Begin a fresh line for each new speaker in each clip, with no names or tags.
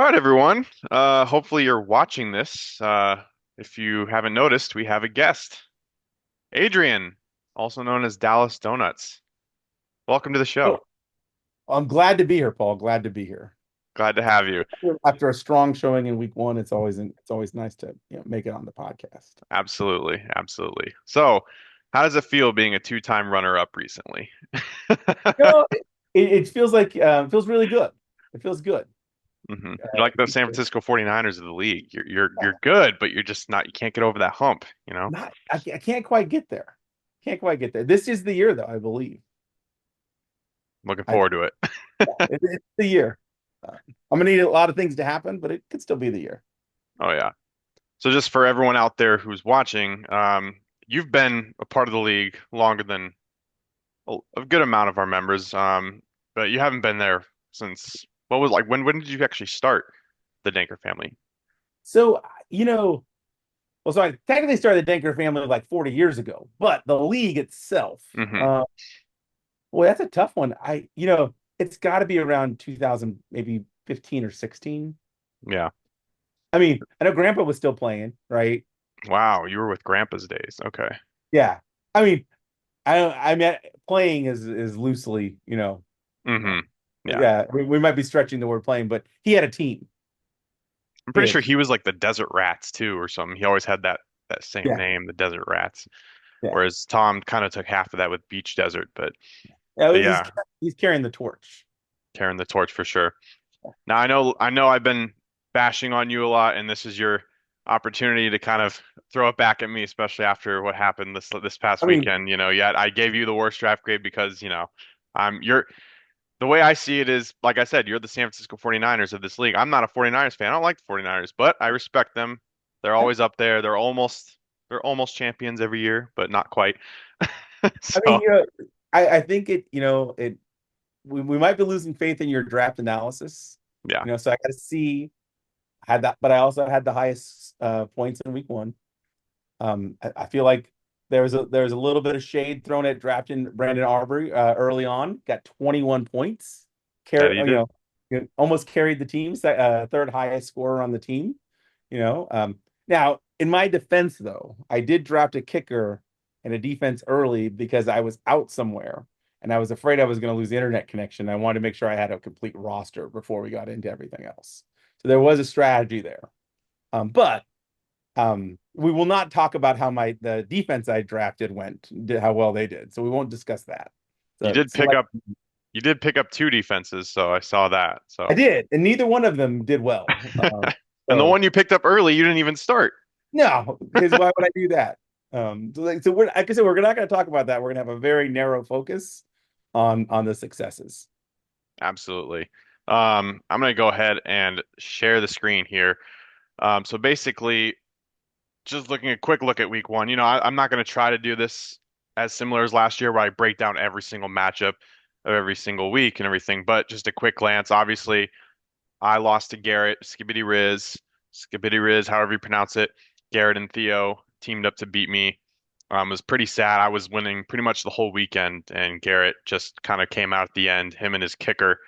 All right, everyone. Hopefully you're watching this. If you haven't noticed, we have a guest, Adrian, also known as Dallas Donuts. Welcome to the show.
Oh, I'm glad to be here, Paul. Glad to be here.
Glad to have you.
After a strong showing in week one, it's always nice to make it on the podcast.
Absolutely, absolutely. So, how does it feel being a two-time runner-up recently?
It feels like feels really good. It feels good.
You're like the San Francisco 49ers of the league. You're good, but you're just not. You can't get over that hump, you know?
I can't quite get there. Can't quite get there. This is the year, though, I believe.
Looking
I,
forward to it.
it's the year. I'm gonna need a lot of things to happen, but it could still be the year.
Oh yeah. So just for everyone out there who's watching, you've been a part of the league longer than a good amount of our members. But you haven't been there since what was like when did you actually start the Danker family?
So, you know, well, so I technically started the Denker family like 40 years ago, but the league itself,
Hmm.
uh, Well, that's a tough one. It's got to be around 2000, maybe 15 or 16.
Yeah.
I mean, I know Grandpa was still playing, right?
Wow, you were with Grandpa's days. Okay.
Yeah. I mean, I mean, playing is loosely, uh,
Hmm. Yeah.
yeah, we might be stretching the word playing, but he had a team.
I'm
He
pretty
had a
sure
team.
he was like the Desert Rats too or something. He always had that same
Yeah,
name, the Desert Rats.
yeah.
Whereas Tom kind of took half of that with Beach Desert,
Yeah,
but
he's
yeah,
he's carrying the torch.
carrying the torch for sure. Now I know I've been bashing on you a lot, and this is your opportunity to kind of throw it back at me, especially after what happened this past
I mean,
weekend. Yet I gave you the worst draft grade because, you're the way I see it is, like I said, you're the San Francisco 49ers of this league. I'm not a 49ers fan. I don't like the 49ers, but I respect them. They're
I,
always up there. They're almost champions every year, but not quite.
I mean,
So,
I think we might be losing faith in your draft analysis.
yeah.
So I got to see had that, but I also had the highest points in week one. I feel like there was a little bit of shade thrown at drafting Brandon Aubrey early on. Got 21 points,
That
carry
he did.
almost carried the team, third highest scorer on the team. Now in my defense though, I did draft a kicker and a defense early because I was out somewhere and I was afraid I was going to lose the internet connection. I wanted to make sure I had a complete roster before we got into everything else. So there was a strategy there. But we will not talk about how the defense I drafted how well they did. So we won't discuss that.
You
So
did pick
select,
up you did pick up two defenses, so I saw that.
I
So
did, and neither one of them did well.
And the
So
one you picked up early, you didn't even start.
no, because why would I do that? So we're like I said, we're not going to talk about that. We're going to have a very narrow focus on the successes.
Absolutely. I'm going to go ahead and share the screen here. So basically, just looking a quick look at week one. I'm not going to try to do this as similar as last year, where I break down every single matchup of every single week and everything. But just a quick glance. Obviously, I lost to Garrett, Skibbity Riz, however you pronounce it. Garrett and Theo teamed up to beat me. It was pretty sad. I was winning pretty much the whole weekend, and Garrett just kind of came out at the end. Him and his kicker,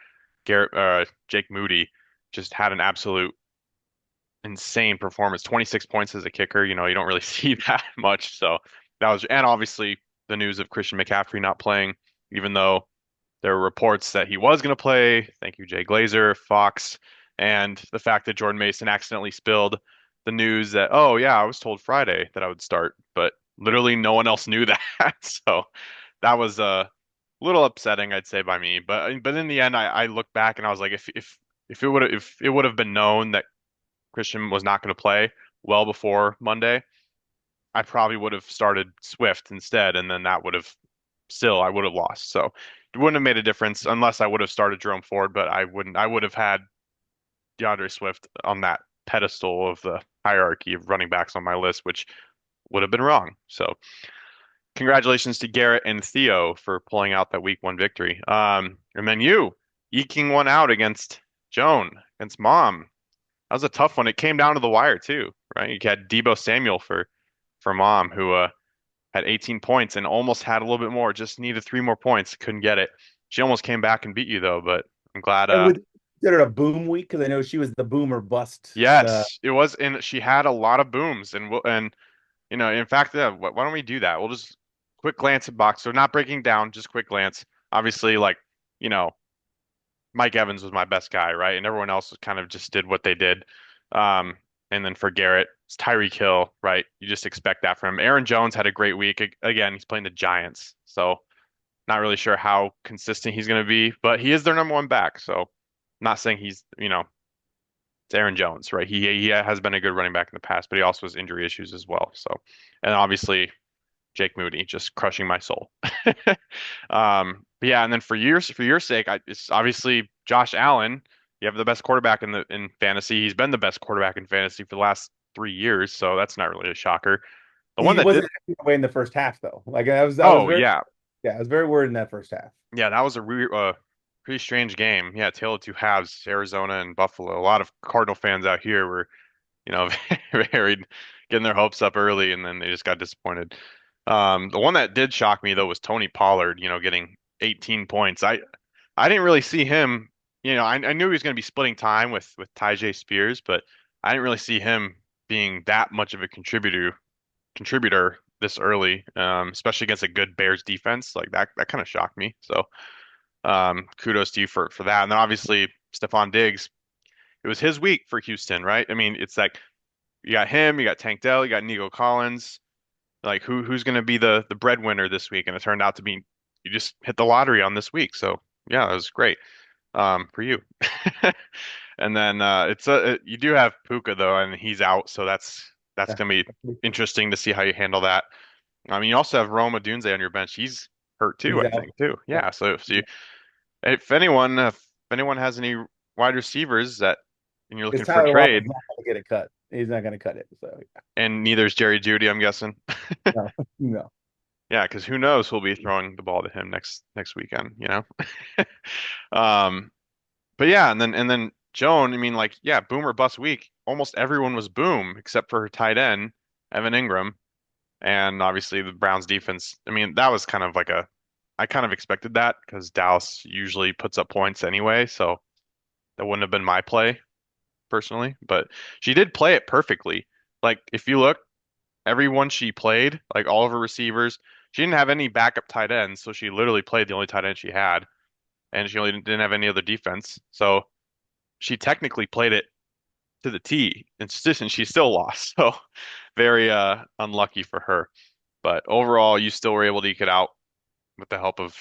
Jake Moody, just had an absolute insane performance. 26 points as a kicker. You don't really see that much. So and obviously the news of Christian McCaffrey not playing, even though there were reports that he was going to play. Thank you, Jay Glazer, Fox, and the fact that Jordan Mason accidentally spilled the news that, oh yeah, I was told Friday that I would start, but literally no one else knew that. So that was a little upsetting, I'd say, by me. But in the end, I look back and I was like, if it would have been known that Christian was not going to play well before Monday, I probably would have started Swift instead, and then I would have lost. So it wouldn't have made a difference unless I would have started Jerome Ford, but I wouldn't. I would have had DeAndre Swift on that pedestal of the hierarchy of running backs on my list, which would have been wrong. So congratulations to Garrett and Theo for pulling out that week one victory. And then you eking one out against Joan, against Mom. That was a tough one. It came down to the wire too, right? You had Debo Samuel for Mom, who had 18 points and almost had a little bit more, just needed three more points, couldn't get it. She almost came back and beat you though, but I'm glad
And with considered a boom week because I know she was the boom or bust.
Yes, it was, and she had a lot of booms, and in fact, yeah, why don't we do that? We'll just quick glance at box. So not breaking down, just quick glance. Obviously, like, you know, Mike Evans was my best guy, right? And everyone else kind of just did what they did. Um, and then for Garrett, it's Tyreek Hill, right? You just expect that from him. Aaron Jones had a great week. Again, he's playing the Giants, so not really sure how consistent he's going to be, but he is their number one back. So not saying it's Aaron Jones, right? He has been a good running back in the past, but he also has injury issues as well. So, and obviously Jake Moody just crushing my soul. But yeah, and then for your sake, it's obviously Josh Allen. You have the best quarterback in fantasy. He's been the best quarterback in fantasy for the last 3 years, so that's not really a shocker. The one
He
that did,
wasn't acting that way in the first half though. Like I was
oh
very
yeah,
yeah, I was very worried in that first half.
yeah, that was a pretty strange game. Yeah, tale of two halves, Arizona and Buffalo. A lot of Cardinal fans out here were you know, very getting their hopes up early, and then they just got disappointed. The one that did shock me though was Tony Pollard, getting 18 points. I didn't really see him, I knew he was going to be splitting time with Tyjae Spears, but I didn't really see him being that much of a contributor this early, especially against a good Bears defense. Like that kind of shocked me. So, kudos to you for that. And then obviously Stephon Diggs, it was his week for Houston, right? I mean, it's like you got him, you got Tank Dell, you got Nico Collins. Like who's going to be the breadwinner this week? And it turned out to be you just hit the lottery on this week. So yeah, that was great for you. And then you do have Puka though, and he's out, so that's
Yeah.
going to be interesting to see how you handle that. I mean, you also have Roma Dunze on your bench. He's hurt too,
He's
I
out.
think too.
Yep.
Yeah. So if anyone has any wide receivers that and you're
Because
looking for a
Tyler
trade,
Lockett's not going to get a cut. He's not going to cut it. So
and neither is Jerry Judy, I'm guessing.
no, no.
Yeah, because who knows who'll be throwing the ball to him next weekend? Um, but yeah, and then Joan, I mean, like, yeah, boom or bust week. Almost everyone was boom except for her tight end, Evan Ingram, and obviously the Browns defense. I mean, that was kind of like I kind of expected that because Dallas usually puts up points anyway, so that wouldn't have been my play personally. But she did play it perfectly. Like, if you look, everyone she played, like all of her receivers, she didn't have any backup tight ends, so she literally played the only tight end she had, and she only didn't have any other defense. So she technically played it to the T, and she still lost. So very unlucky for her. But overall, you still were able to eke it out with the help of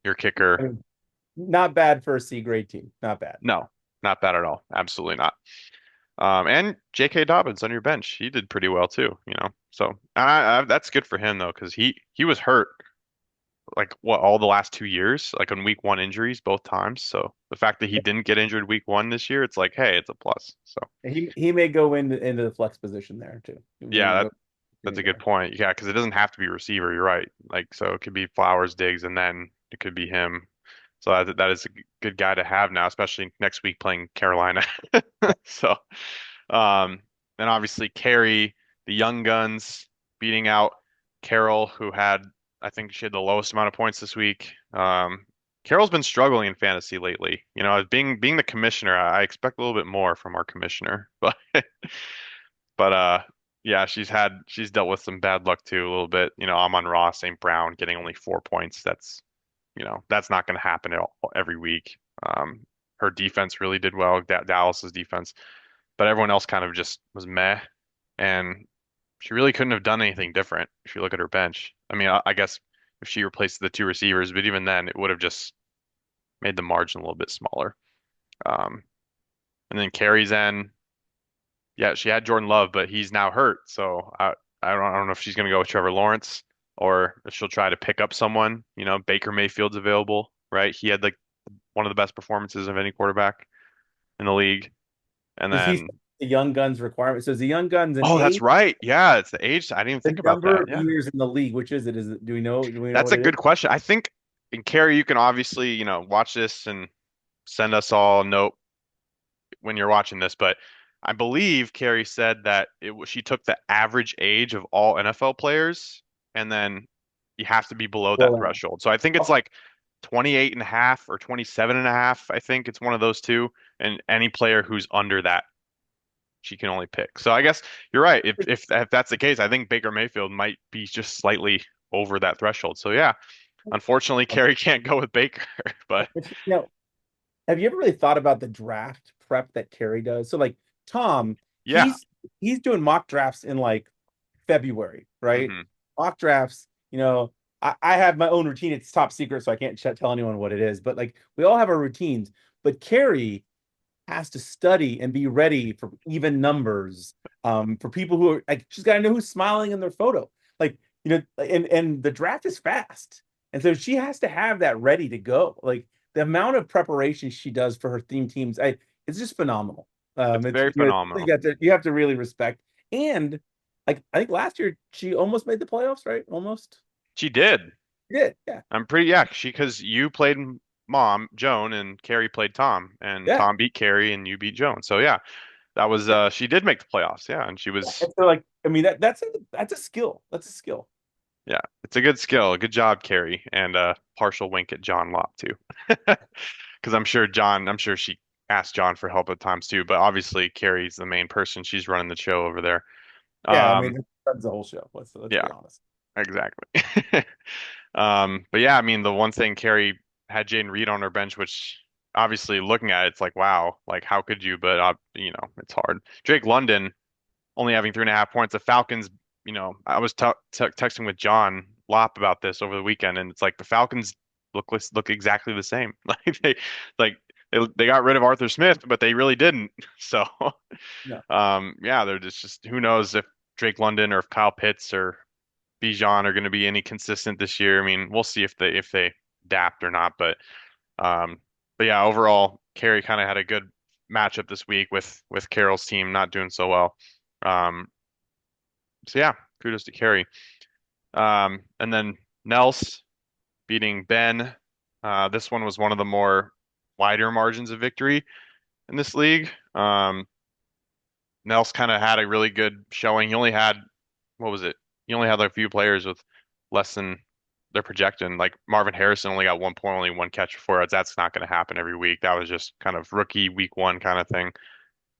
your
I
kicker.
mean, not bad for a C grade team. Not bad.
No, not bad at all. Absolutely not. And J.K. Dobbins on your bench, he did pretty well too. So that's good for him though, because he was hurt like what all the last 2 years, like on week one injuries both times. So the fact that he didn't get injured week one this year, it's like, hey, it's a plus. So
He may go into the flex position there too. He may
yeah,
go
that's a good
there.
point. Yeah, because it doesn't have to be receiver. You're right. Like so, it could be Flowers, Diggs, and then it could be him. So that is a good guy to have now, especially next week playing Carolina. So um, and obviously Carey, the young guns beating out Carroll, who had I think she had the lowest amount of points this week. Carroll's been struggling in fantasy lately. As being the commissioner, I expect a little bit more from our commissioner, but but yeah, she's dealt with some bad luck too a little bit. Amon-Ra, St. Brown getting only 4 points. That's not going to happen every week. Her defense really did well, Dallas's defense, but everyone else kind of just was meh, and she really couldn't have done anything different if you look at her bench. I mean, I guess if she replaced the two receivers, but even then, it would have just made the margin a little bit smaller. Um, and then Carrie's in. Yeah, she had Jordan Love, but he's now hurt. So I don't know if she's going to go with Trevor Lawrence or if she'll try to pick up someone. Baker Mayfield's available, right? He had like one of the best performances of any quarterback in the league. And
Does he
then,
set the young guns requirement? So is the young guns an
oh, that's
age,
right. Yeah, it's the age. I didn't even
the
think about
number
that.
of
Yeah,
years in the league? Which is it? Is it? Do we know
that's
what
a
it is?
good question. I think, and Carrie, you can obviously, watch this and send us all a note when you're watching this, but I believe Carrie said that she took the average age of all NFL players, and then you have to be below that
Well,
threshold. So I think it's
okay.
like 28 and a half or 27 and a half. I think it's one of those two. And any player who's under that, she can only pick. So I guess you're right. If that's the case, I think Baker Mayfield might be just slightly over that threshold. So yeah, unfortunately, Carrie can't go with Baker, but
But have you ever really thought about the draft prep that Carrie does? So like Tom,
yeah.
he's doing mock drafts in like February, right?
Hmm.
Mock drafts, I have my own routine. It's top secret, so I can't tell anyone what it is. But like we all have our routines. But Carrie has to study and be ready for even numbers. For people who are like, she's got to know who's smiling in their photo. Like, and the draft is fast. And so she has to have that ready to go. Like the amount of preparation she does for her theme teams, it's just phenomenal.
It's
It's
very phenomenal.
you have to really respect. And like I think last year she almost made the playoffs, right? Almost.
She did.
She did. Yeah.
I'm pretty, yeah, because you played Mom, Joan, and Carrie played Tom, and
Yeah.
Tom beat Carrie and you beat Joan. So yeah, that was she did make the playoffs, yeah, and she was
And so like, I mean that's a skill. That's a skill.
yeah, it's a good skill. Good job, Carrie, and partial wink at John Lott too. Because I'm sure she asked John for help at times too, but obviously Carrie's the main person. She's running the show over there.
Yeah, I mean,
Um,
that's the whole show. Let's
yeah,
be honest.
exactly. But yeah, I mean, the one thing Carrie had Jaden Reed on her bench, which obviously looking at it, it's like, wow, like how could you? But it's hard. Drake London only having 3.5 points. The Falcons, I was t t texting with John Lopp about this over the weekend, and it's like the Falcons look exactly the same. Like they got rid of Arthur Smith, but they really didn't. So
No,
yeah, they're just who knows if Drake London or if Kyle Pitts or Bijan are going to be any consistent this year. I mean, we'll see if they adapt or not, um, but yeah, overall, Carey kind of had a good matchup this week with Carroll's team not doing so well. Um, so yeah, kudos to Carey. And then Nels beating Ben. This one was one of the more wider margins of victory in this league. Nels kind of had a really good showing. He only had what was it? He only had like a few players with less than their projection. Like Marvin Harrison only got 1 point, only one catch for 4 yards. That's not going to happen every week. That was just kind of rookie week one kind of thing.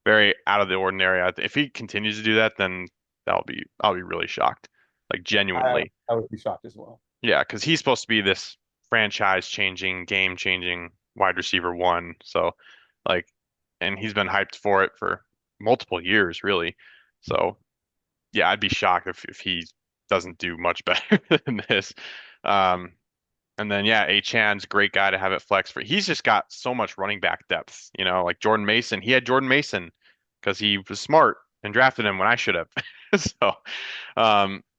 Very out of the ordinary. If he continues to do that, then I'll be really shocked. Like
I
genuinely.
I would be shocked as well.
Yeah, because he's supposed to be this franchise changing, game changing wide receiver one. So like, and he's been hyped for it for multiple years, really. So yeah, I'd be shocked if he doesn't do much better than this. Um, and then yeah, A-Chan's a great guy to have at flex for. He's just got so much running back depth, like Jordan Mason. He had Jordan Mason because he was smart and drafted him when I should have. So,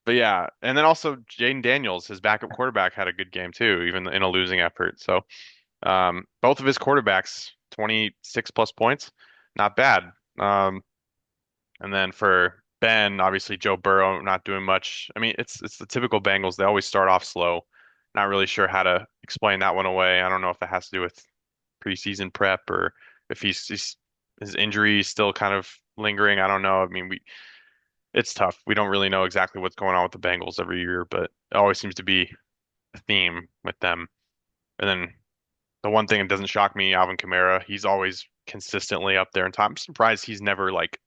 but yeah, and then also Jaden Daniels, his backup quarterback, had a good game too, even in a losing effort. So, both of his quarterbacks, 26 plus points, not bad. Um, and then for Ben, obviously Joe Burrow not doing much. I mean, it's the typical Bengals. They always start off slow. Not really sure how to explain that one away. I don't know if it has to do with preseason prep or if his injury is still kind of lingering. I don't know. I mean, it's tough. We don't really know exactly what's going on with the Bengals every year, but it always seems to be a theme with them. And then the one thing that doesn't shock me, Alvin Kamara, he's always consistently up there in time. I'm surprised he's never like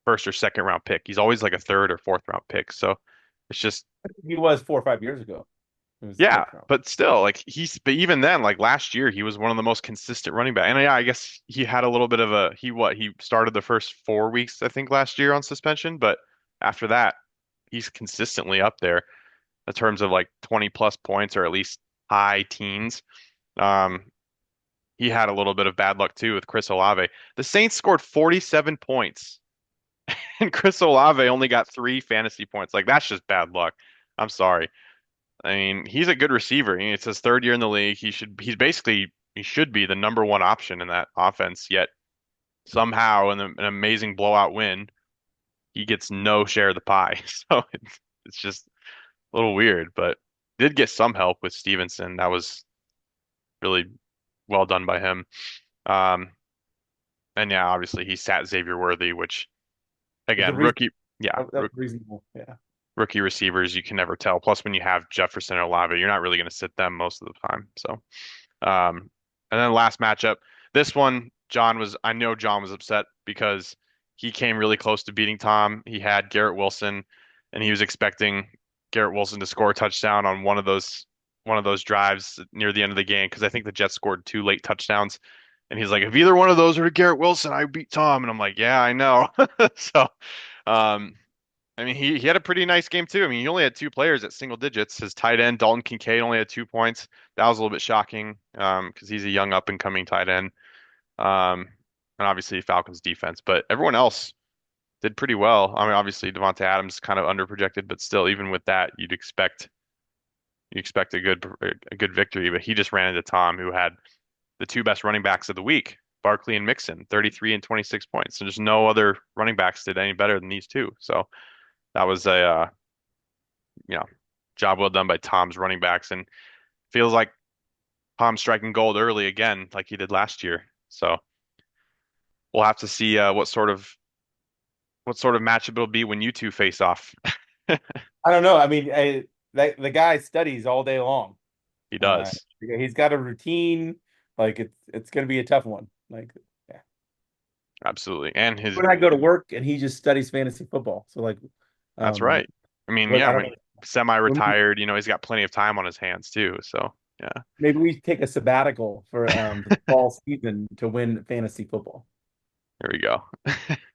first or second round pick. He's always like a third or fourth round pick. So it's just
He was 4 or 5 years ago. It was the
yeah,
fourth round.
but still like but even then like last year he was one of the most consistent running back. And yeah, I guess he had a little bit of he started the first 4 weeks I think last year on suspension, but after that he's consistently up there in terms of like 20 plus points or at least high teens. Um he had a little bit of bad luck too with Chris Olave. The Saints scored 47 points and Chris Olave only got 3 fantasy points. Like that's just bad luck. I'm sorry. I mean, he's a good receiver. It's his third year in the league. He should be the number one option in that offense. Yet somehow in an amazing blowout win, he gets no share of the pie. So it's just a little weird, but did get some help with Stevenson. That was really well done by him. Um, and yeah, obviously he sat Xavier Worthy, which
There's a
again,
reason
rookie. Yeah,
that's reasonable. Yeah.
rookie receivers, you can never tell. Plus, when you have Jefferson or Olave, you're not really going to sit them most of the time. So, and then last matchup, this one, I know John was upset because he came really close to beating Tom. He had Garrett Wilson, and he was expecting Garrett Wilson to score a touchdown on one of those drives near the end of the game because I think the Jets scored two late touchdowns. And he's like, if either one of those are to Garrett Wilson, I beat Tom. And I'm like, yeah, I know. So, um, I mean, he had a pretty nice game too. I mean, he only had two players at single digits. His tight end, Dalton Kincaid, only had 2 points. That was a little bit shocking because he's a young up and coming tight end. Um, and obviously Falcons defense, but everyone else did pretty well. I mean, obviously Devontae Adams kind of underprojected, but still, even with that, you expect a good victory. But he just ran into Tom, who had the two best running backs of the week, Barkley and Mixon, 33 and 26 points. And there's no other running backs did any better than these two. So that was a you know, job well done by Tom's running backs, and feels like Tom's striking gold early again, like he did last year. So we'll have to see what sort of matchup it'll be when you two face off.
I don't know. I mean, the guy studies all day long.
He
Uh,
does.
he's got a routine. Like it's going to be a tough one. Like, yeah.
Absolutely. And his
When I go to work and he just studies fantasy football. So like,
That's
um,
right. I mean,
but
yeah,
I don't
when
know. When
semi-retired, he's got plenty of time on his hands too. So, yeah,
maybe we take a sabbatical for the fall season to win fantasy football.
there we go.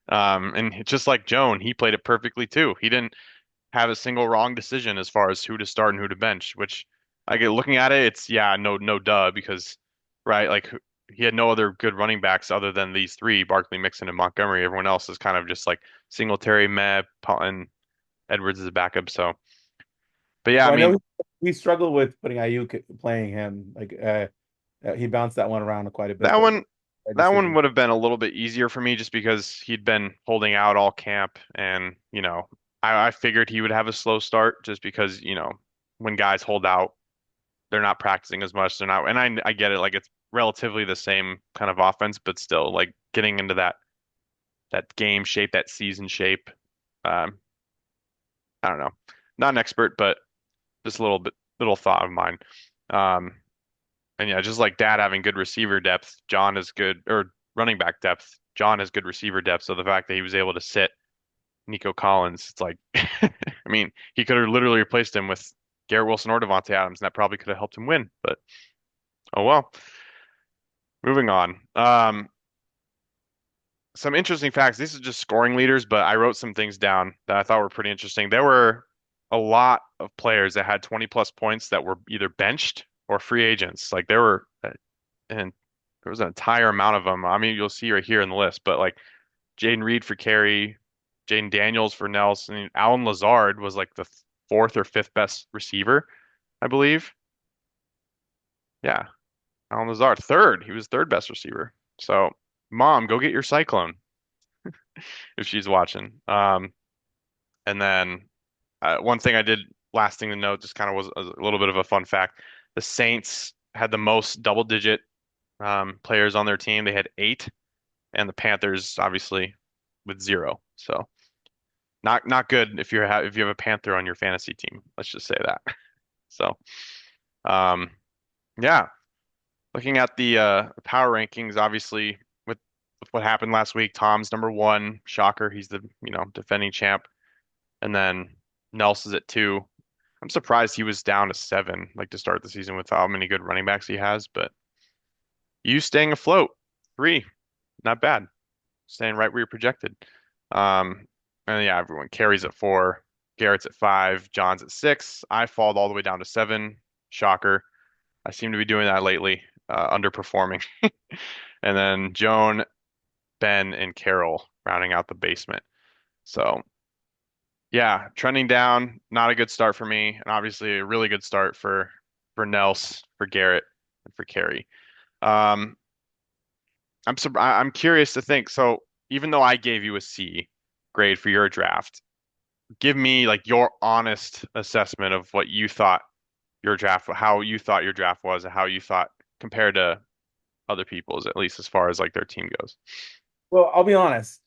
And just like Joan, he played it perfectly too. He didn't have a single wrong decision as far as who to start and who to bench, which I get looking at it, it's yeah, no duh because right, like he had no other good running backs other than these three, Barkley, Mixon, and Montgomery. Everyone else is kind of just like Singletary, Meh, and Edwards is a backup. So, but yeah, I
Well, I
mean,
know we struggled with putting Ayuk playing him. Like he bounced that one around quite a bit,
that
but
one
right
that one
decision.
would have been a little bit easier for me just because he'd been holding out all camp and, I figured he would have a slow start just because, when guys hold out they're not practicing as much. They're not, and I get it. Like it's relatively the same kind of offense, but still, like getting into that game shape, that season shape. Um, I don't know. Not an expert, but just a little thought of mine. Um, and yeah, just like Dad having good receiver depth, John is good, or running back depth. John has good receiver depth. So the fact that he was able to sit Nico Collins, it's like, I mean, he could have literally replaced him with Garrett Wilson or Devontae Adams, and that probably could have helped him win. But oh well. Moving on. Some interesting facts. These are just scoring leaders, but I wrote some things down that I thought were pretty interesting. There were a lot of players that had 20 plus points that were either benched or free agents. Like and there was an entire amount of them. I mean, you'll see right here in the list, but like Jaden Reed for Carey, Jaden Daniels for Nelson, Alan Lazard was like the fourth or fifth best receiver, I believe. Yeah, Alan Lazard, third. He was third best receiver. So, Mom, go get your Cyclone if she's watching. And then one thing I did, last thing to note, just kind of was a little bit of a fun fact. The Saints had the most double-digit players on their team. They had 8, and the Panthers obviously with 0. So not good if you have a Panther on your fantasy team. Let's just say that. So um, yeah, looking at the power rankings, obviously with what happened last week, Tom's number one. Shocker, he's the defending champ. And then Nelson's at 2. I'm surprised he was down to 7, like to start the season with how many good running backs he has. But you staying afloat, 3, not bad. Staying right where you're projected. Um, and yeah, everyone carries at 4, Garrett's at 5, John's at 6. I fall all the way down to 7. Shocker. I seem to be doing that lately, underperforming. And then Joan, Ben, and Carol rounding out the basement. So yeah, trending down, not a good start for me, and obviously a really good start for Nels, for Garrett, and for Carey. Um, I'm curious to think. So even though I gave you a C grade for your draft, give me like your honest assessment of what you thought how you thought your draft was, and how you thought compared to other people's, at least as far as like their team goes.
Well, I'll be honest.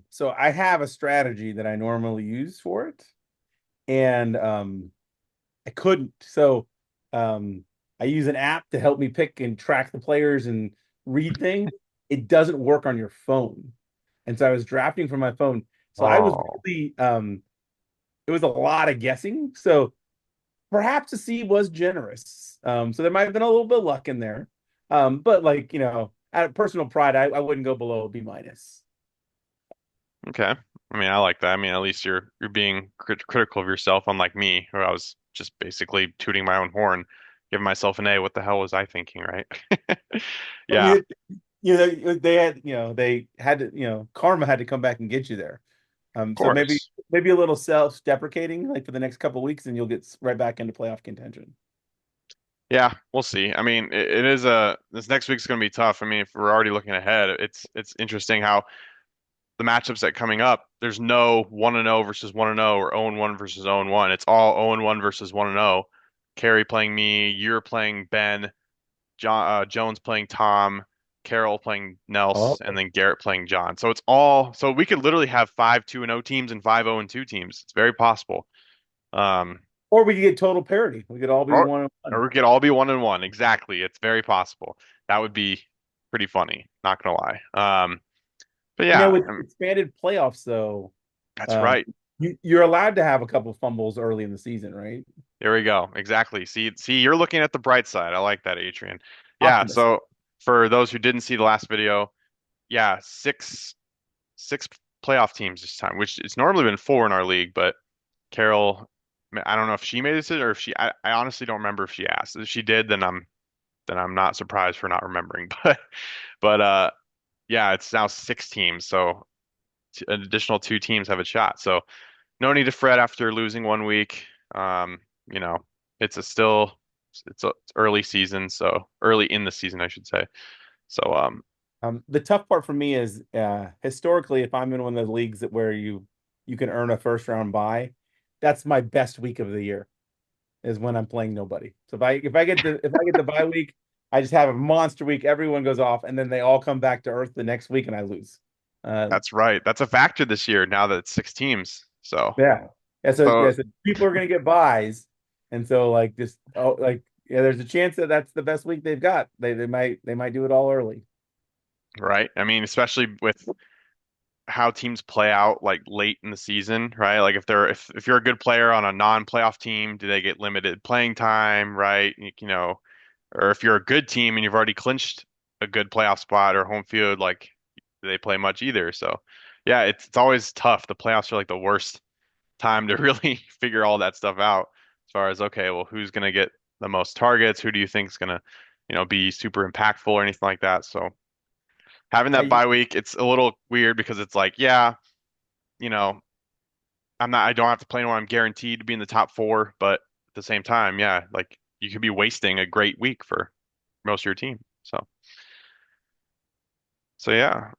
So I have a strategy that I normally use for it. and I couldn't. So I use an app to help me pick and track the players and read things. It doesn't work on your phone. And so I was drafting from my phone. So I was
Oh,
really it was a lot of guessing. So perhaps a C was generous. So there might have been a little bit of luck in there. But like, out of personal pride, I wouldn't go below a B minus.
okay. I mean, I like that. I mean, at least you're being critical of yourself, unlike me, where I was just basically tooting my own horn, giving myself an A. What the hell was I thinking, right?
I
Yeah,
mean, they had to, karma had to come back and get you there.
of
So maybe
course.
maybe a little self-deprecating, like for the next couple of weeks, and you'll get right back into playoff contention.
Yeah, we'll see. I mean, it is this next week's going to be tough. I mean, if we're already looking ahead, it's interesting how the matchups that coming up, there's no 1-0 versus 1-0 or 0-1 versus 0-1. It's all 0-1 versus 1-0. Carrie playing me, you're playing Ben, Jones playing Tom, Carol playing
Oh,
Nels, and then Garrett playing John. So it's all so we could literally have five 2-0 teams and five 0-2 teams. It's very possible. Um,
or we could get total parity. We could all be
or
1-1.
we could all be 1-1. Exactly. It's very possible. That would be pretty funny, not gonna lie. But yeah,
With expanded playoffs, though,
that's
um,
right.
you're allowed to have a couple fumbles early in the season, right?
There we go. Exactly. See, you're looking at the bright side. I like that, Adrian. Yeah,
Optimist.
so for those who didn't see the last video, yeah, six playoff teams this time, which it's normally been four in our league, but Carol, I don't know if she made a decision or if I honestly don't remember if she asked. If she did, then I'm not surprised for not remembering. But yeah, it's now six teams, so an additional two teams have a shot. So no need to fret after losing one week. Um, you know, it's a still it's early season, so early in the season, I should say. So
The tough part for me is historically, if I'm in one of the leagues where you can earn a first round bye, that's my best week of the year is when I'm playing nobody. So if I get the bye week, I just have a monster week. Everyone goes off, and then they all come back to earth the next week, and I lose. Uh,
that's right. That's a factor this year now that it's six teams.
yeah,
So
so people are gonna get buys, and so like just there's a chance that that's the best week they've got. They might do it all early.
right. I mean, especially with how teams play out like late in the season, right? Like if you're a good player on a non-playoff team, do they get limited playing time, right? Or if you're a good team and you've already clinched a good playoff spot or home field, like do they play much either? So yeah, it's always tough. The playoffs are like the worst time to really figure all that stuff out as far as okay, well, who's gonna get the most targets? Who do you think is gonna, be super impactful or anything like that? So having
Yeah,
that bye week, it's a little weird because it's like, yeah, you know, I don't have to play anyone. I'm guaranteed to be in the top four, but at the same time, yeah, like you could be wasting a great week for most of your team. So yeah.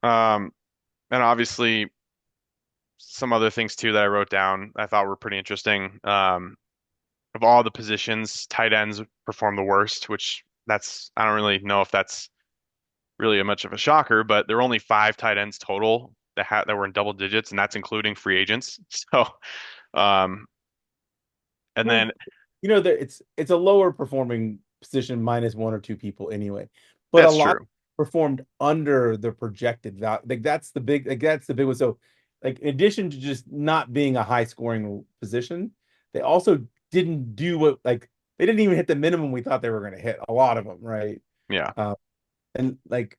And obviously some other things too that I wrote down I thought were pretty interesting. Of all the positions, tight ends perform the worst, which I don't really know if that's really a much of a shocker, but there are only five tight ends total that were in double digits, and that's including free agents. So, um, and
well,
then
that it's a lower performing position minus one or two people anyway, but a
that's
lot
true.
performed under the projected value. Like that's the big one. So, like in addition to just not being a high scoring position, they also didn't do what like they didn't even hit the minimum we thought they were going to hit. A lot of them, right?
Yeah.
Uh, and like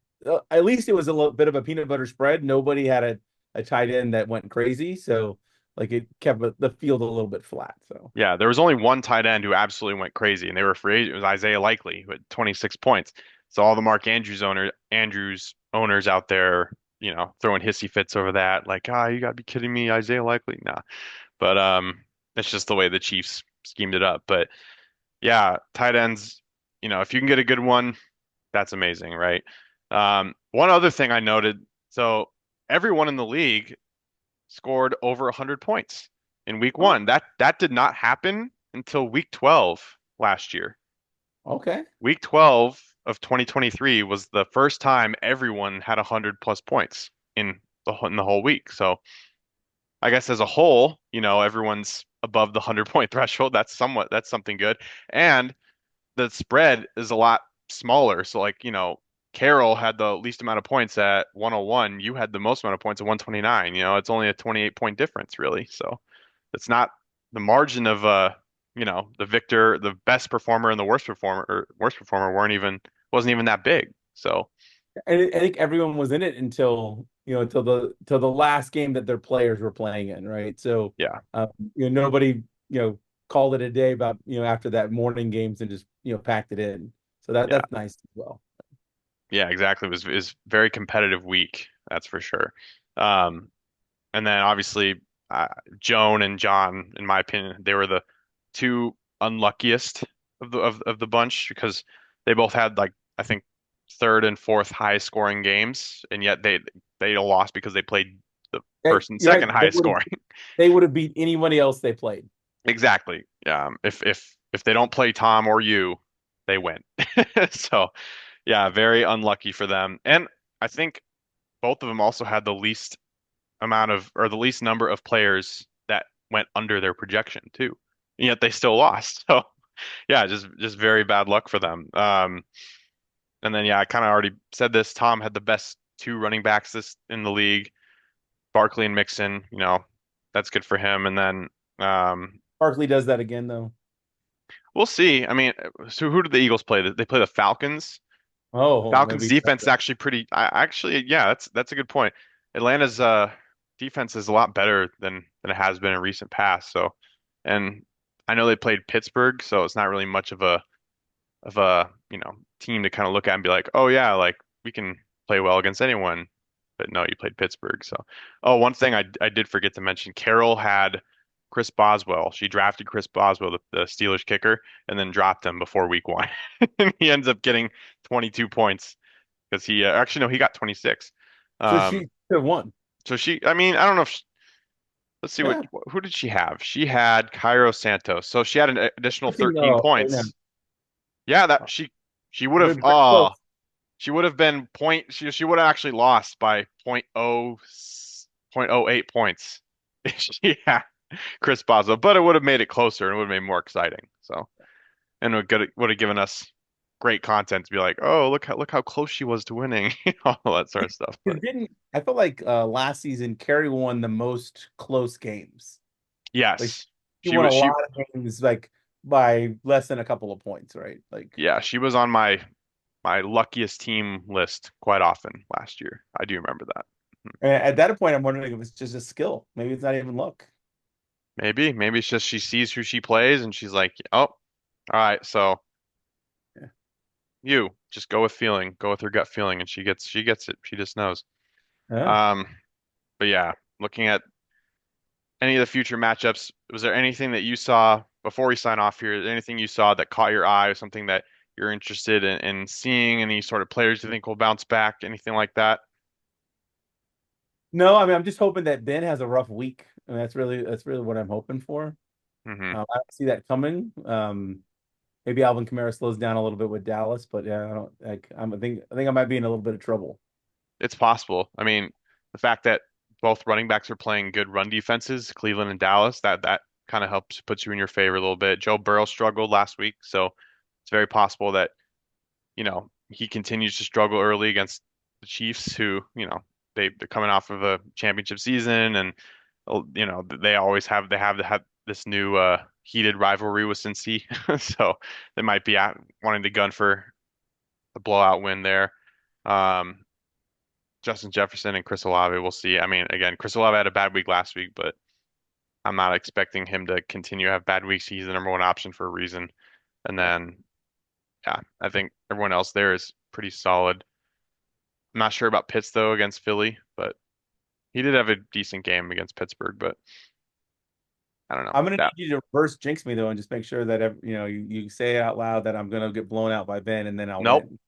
at least it was a little bit of a peanut butter spread. Nobody had a tight end that went crazy, so like it kept the field a little bit flat. So.
Yeah, there was only one tight end who absolutely went crazy, and they were free agent. It was Isaiah Likely who had 26 points. So all the Mark Andrews owners out there, throwing hissy fits over that, like, you gotta be kidding me, Isaiah Likely. Nah. But it's just the way the Chiefs schemed it up. But yeah, tight ends, if you can get a good one, that's amazing, right? One other thing I noted, so everyone in the league scored over 100 points in week
Oh,
one. That did not happen until week 12 last year.
okay.
Week 12 of 2023 was the first time everyone had 100 plus points in the whole week. So I guess as a whole, everyone's above the 100-point threshold. That's something good. And the spread is a lot smaller. So like, Carroll had the least amount of points at 101. You had the most amount of points at 129. It's only a 28-point difference really. So it's not the margin of the best performer and the worst performer wasn't even that big. So
I think everyone was in it until until the last game that their players were playing in, right? So
yeah,
nobody called it a day about after that morning games and just packed it in. So
yeah,
that's nice as well.
yeah, exactly. It was very competitive week, that's for sure. Um, And then obviously, uh, Joan and John, in my opinion, they were the two unluckiest of the bunch because they both had like I think third and fourth highest scoring games, and yet they lost because they played the person
You're right.
second highest scoring.
They would have beat anybody else they played.
Exactly. If they don't play Tom or you, they win. So yeah, very unlucky for them. And I think both of them also had the least number of players that went under their projection too. And yet they still lost. So yeah, just very bad luck for them. And then yeah, I kind of already said this. Tom had the best two running backs this in the league, Barkley and Mixon. That's good for him. And then
Barkley does that again, though.
we'll see. I mean, so who did the Eagles play? They play the Falcons.
Oh,
Falcons
maybe.
defense is actually pretty. Actually, yeah, that's a good point. Atlanta's defense is a lot better than it has been in recent past. So, and I know they played Pittsburgh, so it's not really much of a team to kind of look at and be like, oh yeah, like we can play well against anyone. But no, you played Pittsburgh. So, oh, one thing I did forget to mention, Carol had Chris Boswell. She drafted Chris Boswell, the Steelers kicker, and then dropped him before week one. And he ends up getting 22 points because he actually no, he got 26.
So she
Um,
could have won.
so I mean, I don't know if let's see
Yeah.
who did she have? She had Cairo Santos. So she had an additional 13
No, no.
points. Yeah, that she would have
Pretty close.
she would have been she would have actually lost by point oh 0.08 points if she had Chris Boswell, but it would have made it closer and it would have made it more exciting. So and would have given us great content to be like, oh, look how close she was to winning, all that sort of stuff. But
It didn't. I felt like last season Carey won the most close games. Like
yes,
she
she
won a
was
lot of games like by less than a couple of points, right? Like
yeah, she was on my luckiest team list quite often last year. I do remember that.
at that point, I'm wondering if it's just a skill. Maybe it's not even luck.
Maybe it's just she sees who she plays and she's like, oh, all right, so
Yeah.
you just go with feeling, go with her gut feeling, and she gets it. She just knows.
Yeah.
Um, but yeah, looking at any of the future matchups, was there anything that you saw before we sign off here? Anything you saw that caught your eye, or something that you're interested in seeing? Any sort of players you think will bounce back? Anything like that?
No, I mean I'm just hoping that Ben has a rough week. I mean that's really what I'm hoping for.
Hmm.
I don't see that coming. Maybe Alvin Kamara slows down a little bit with Dallas, but yeah, I don't like. I think I might be in a little bit of trouble.
It's possible. I mean, the fact that both running backs are playing good run defenses, Cleveland and Dallas, that kind of helps puts you in your favor a little bit. Joe Burrow struggled last week, so it's very possible that, he continues to struggle early against the Chiefs, who, they're coming off of a championship season and they have this new heated rivalry with Cincy. So they might be wanting to gun for the blowout win there. Um, Justin Jefferson and Chris Olave, we'll see. I mean, again, Chris Olave had a bad week last week, but I'm not expecting him to continue to have bad weeks. He's the number one option for a reason. And then, yeah, I think everyone else there is pretty solid. I'm not sure about Pitts though against Philly, but he did have a decent game against Pittsburgh, but I don't know.
I'm gonna
That
need you to reverse jinx me though, and just make sure that you say out loud that I'm gonna get blown out by Ben, and then I'll
Nope,
win. You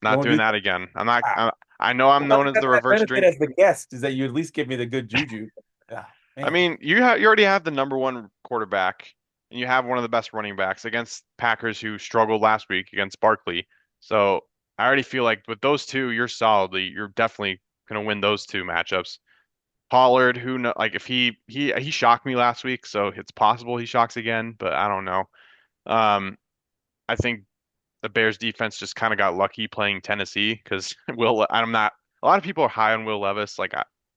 not
won't
doing
do
that again. I'm not.
that.
I know I'm
Well,
known as
that's
the
my
reverse
benefit
drink.
as the guest is that you at least give me the good juju. Ah,
I
man.
mean, you already have the number one quarterback, and you have one of the best running backs against Packers who struggled last week against Barkley. So I already feel like with those two, you're definitely gonna win those two matchups. Pollard, who know, like if he shocked me last week, so it's possible he shocks again, but I don't know. Um, I think the Bears defense just kind of got lucky playing Tennessee because I'm not, a lot of people are high on Will Levis. Like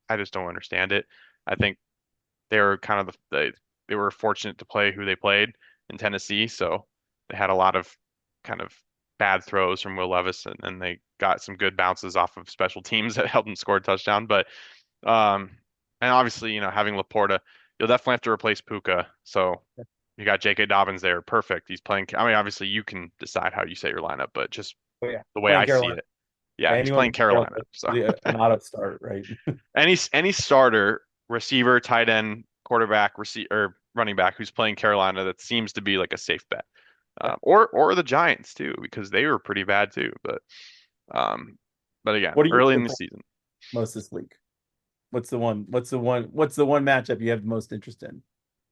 I just don't understand it. I think they were kind of they were fortunate to play who they played in Tennessee, so they had a lot of kind of bad throws from Will Levis, and they got some good bounces off of special teams that helped them score a touchdown. But um, and obviously, having Laporta, you'll definitely have to replace Puka. So you got J.K. Dobbins there, perfect. He's playing. I mean, obviously, you can decide how you set your lineup, but just
Oh yeah,
the way
playing
I see
Carolina.
it, yeah, he's
Anyone
playing
from Carolina
Carolina. So
will be an auto start, right?
any starter, receiver, tight end, quarterback, receiver, or running back who's playing Carolina, that seems to be like a safe bet.
Yeah.
Or the Giants too, because they were pretty bad too. Um, but again,
What are you
early in
looking
the
for
season.
most this week? What's the one matchup you have the most interest in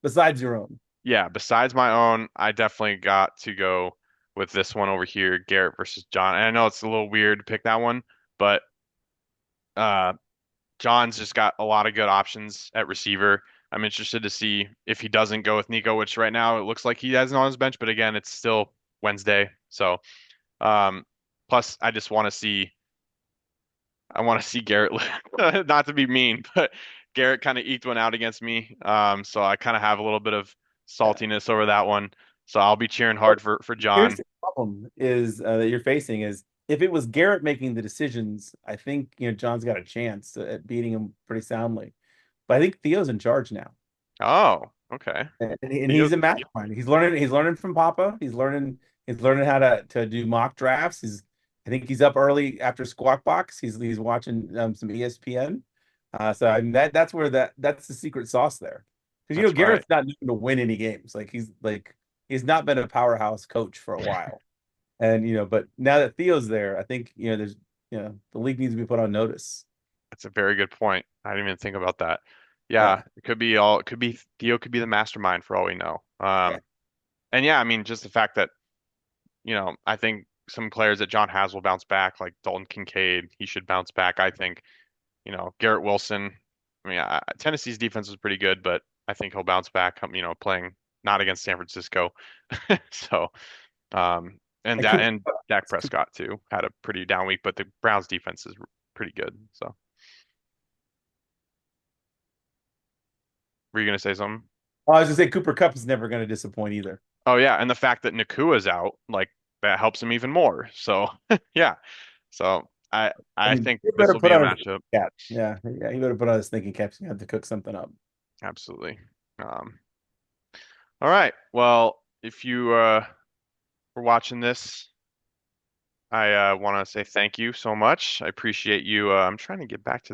besides your own?
Yeah, besides my own, I definitely got to go with this one over here, Garrett versus John. And I know it's a little weird to pick that one, but uh, John's just got a lot of good options at receiver. I'm interested to see if he doesn't go with Nico, which right now it looks like he has on his bench, but again, it's still Wednesday. So, um, plus I just I want to see Garrett, not to be mean, but Garrett kind of eked one out against me. So I kind of have a little bit of
Yeah.
saltiness over that one. So I'll be cheering
But
hard for
here's
John.
the problem is that you're facing is if it was Garrett making the decisions, I think John's got a chance at beating him pretty soundly. But I think Theo's in charge now.
Oh, okay.
And
Theo,
he's a mastermind. He's learning from Papa. He's learning how to do mock drafts. I think he's up early after Squawk Box. He's watching some ESPN. So I mean that's where that's the secret sauce there. Because
that's right.
Garrett's not known to win any games. He's not been a powerhouse coach for a while. And but now that Theo's there, I think there's the league needs to be put on notice.
That's a very good point. I didn't even think about that. Yeah,
Yeah.
it could be Theo could be the mastermind for all we know.
Yeah.
And yeah, I mean, just the fact that, I think some players that John has will bounce back, like Dalton Kincaid, he should bounce back. I think, Garrett Wilson. I mean, Tennessee's defense was pretty good, but I think he'll bounce back, playing not against San Francisco. So, and
And
that
Cooper,
and Dak Prescott too had a pretty down week, but the Browns defense is pretty good. So, were you gonna say something?
I was gonna say Cooper Cup is never going to disappoint either.
Oh yeah, and the fact that Nakua's out, like that helps him even more. So, yeah. So
I
I
mean,
think
he
this
better
will
put
be a
on his
matchup.
cap. Yeah, yeah, he better put on his thinking caps. You have to cook something up.
Absolutely. Um, all right. Well, if you were watching this, I want to say thank you so much. I appreciate you. I'm trying to get back to